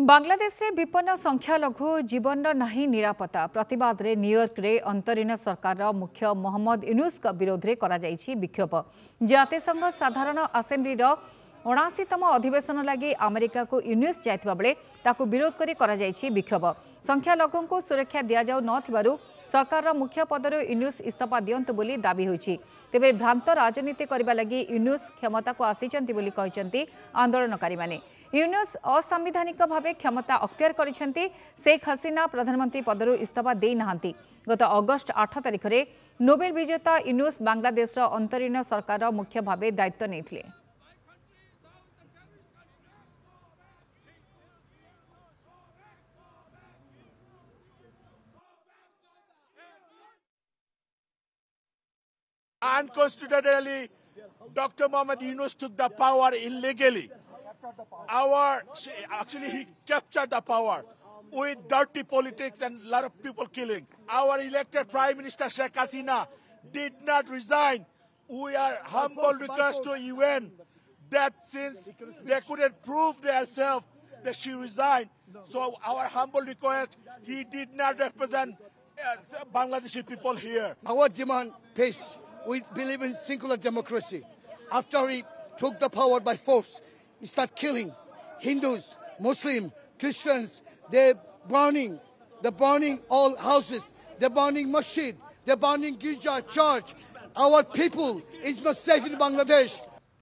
बांग्लादेश में विपन्न संख्यालघु जीवन नहीं निरापत्ता प्रतिवाद रे न्यूयॉर्क रे अंतरीण सरकार मुख्य मोहम्मद यूनुस विरोध में करा विक्षोभ जातिसंघ साधारण आसेम्बली 79तम अधिवेशन लगी अमेरिका को यूनुस जाइथिबा बेले ताकु विरोध करी करा विक्षोभ संख्यालघु को सुरक्षा दि जाउ नथिबारु सरकार मुख्य पदर यूनुस इस्तीफा दियंतु बोली दाबी होइछि। तेबे भ्रांत राजनीति करबा लगी यूनुस क्षमता को आसीचंती बोली कहिसंती आंदोलनकारी माने। यूनुस असंवैधानिक भाव क्षमता अख्तियार करिसेंती। शेख हसीना प्रधानमंत्री पदर इस्तीफा दे नाहांती। गत अगस्ट 8 तारिख में नोबेल विजेता यूनुस बांग्लादेश अंतरीण सरकार मुख्य भाव दायित्व नेथिले। Unconstitutionally, Dr. Mohammad Yunus took the power illegally. Actually, he captured the power with dirty politics and a lot of people killings. Our elected Prime Minister Sheikh Hasina did not resign. We are humble request to UN that since they couldn't prove themselves that she resigned, so our humble request, he did not represent Bangladeshi people here. Our demand peace. We believe in singular democracy. After he took the power by force, he started killing Hindus, Muslims, Christians. They're burning all houses. They're burning masjid. They're burning Girja church. Our people is not safe in Bangladesh.